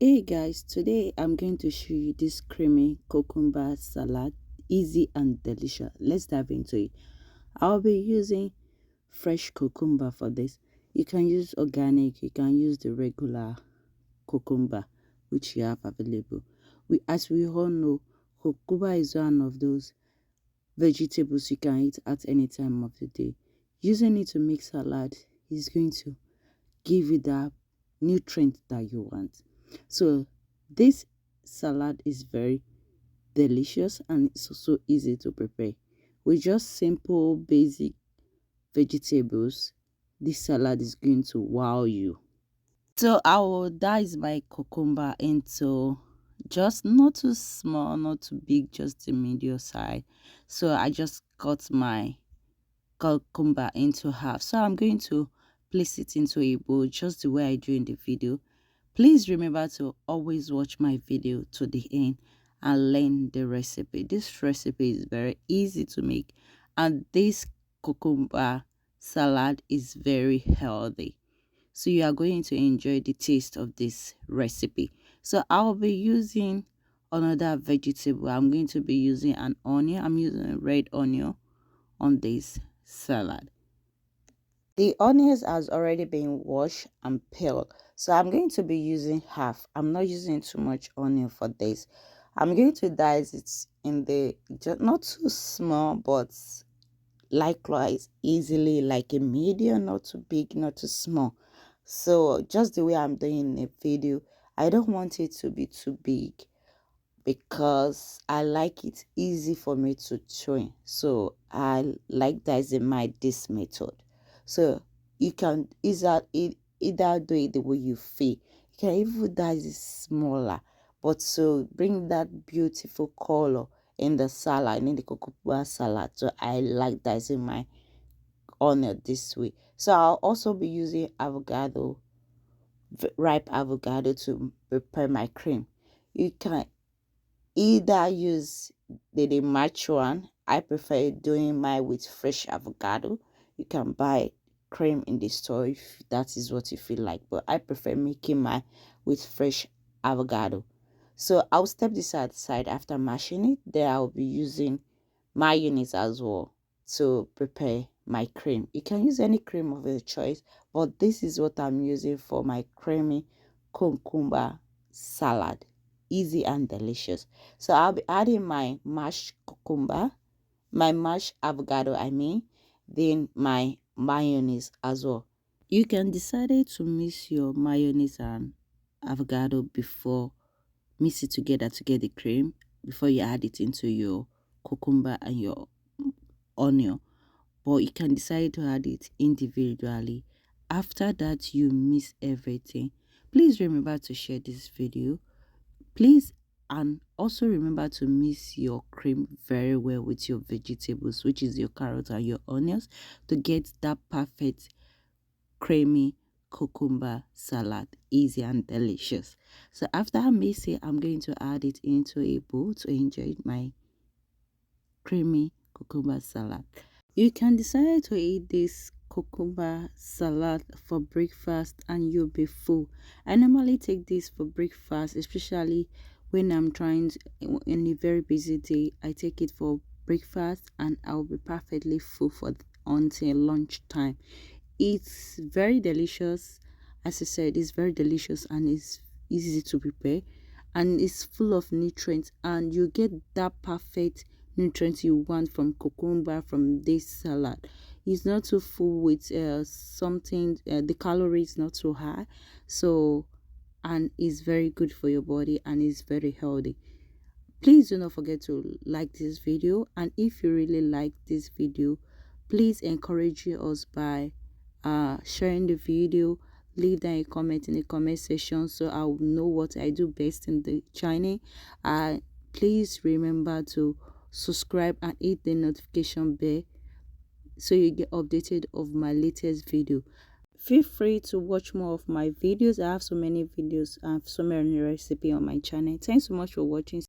Hey guys, today I'm going to show you this creamy cucumber salad, easy and delicious. Let's dive into it. I'll be using fresh cucumber for this. You can use organic, you can use the regular cucumber which you have available. As we all know, cucumber is one of those vegetables you can eat at any time of the day. Using it to make salad is going to give you that nutrient that you want. So this salad is very delicious and it's also easy to prepare. With just simple basic vegetables, this salad is going to wow you. So I will dice my cucumber into just not too small, not too big, just the medium size. So I just cut my cucumber into half. So I'm going to place it into a bowl just the way I do in the video. Please remember to always watch my video to the end and learn the recipe. This recipe is very easy to make and this cucumber salad is very healthy. So you are going to enjoy the taste of this recipe. So I'll be using another vegetable. I'm going to be using an onion. I'm using a red onion on this salad. The onions has already been washed and peeled, so I'm going to be using half. I'm not using too much onion for this. I'm going to dice it in the not too small, but likewise easily like a medium, not too big, not too small. So just the way I'm doing in the video, I don't want it to be too big because I like it easy for me to train. So I like that in my this method. So you can either do it the way you feel. You can even dice it smaller, but so bring that beautiful color in the salad, in the cucumber salad. So I like dicing my onion this way. So I'll also be using avocado, ripe avocado to prepare my cream. You can either use the match one. I prefer doing mine with fresh avocado. You can buy cream in the store if that is what you feel like, but I prefer making mine with fresh avocado. So I'll step this aside after mashing it. Then I'll be using mayonnaise as well to prepare my cream. You can use any cream of your choice, but this is what I'm using for my creamy cucumber salad. Easy and delicious. So I'll be adding my mashed cucumber, my mashed avocado, then my mayonnaise as well. You can decide to mix your mayonnaise and avocado before mix it together to get the cream before you add it into your cucumber and your onion, but you can decide to add it individually. After that, you mix everything. Please remember to share this video, please, and also remember to mix your cream very well with your vegetables, which is your carrot and your onions, to get that perfect creamy cucumber salad, easy and delicious. So after I mix it, I'm going to add it into a bowl to enjoy my creamy cucumber salad. You can decide to eat this cucumber salad for breakfast and you'll be full. I normally take this for breakfast, especially when I'm trying to, in a very busy day. I take it for breakfast and I'll be perfectly full for until lunchtime. It's very delicious. As I said, it's very delicious and it's easy to prepare and it's full of nutrients, and you get that perfect nutrients you want from cucumber from this salad. It's not too full with something, the calorie is not so high, so, and it's very good for your body and it's very healthy. Please do not forget to like this video, and if you really like this video, please encourage us by sharing the video. Leave down a comment in the comment section so I'll know what I do best in the channel. Please remember to subscribe and hit the notification bell so you get updated of my latest video. Feel free to watch more of my videos. I have so many videos and so many recipe on my channel. Thanks so much for watching.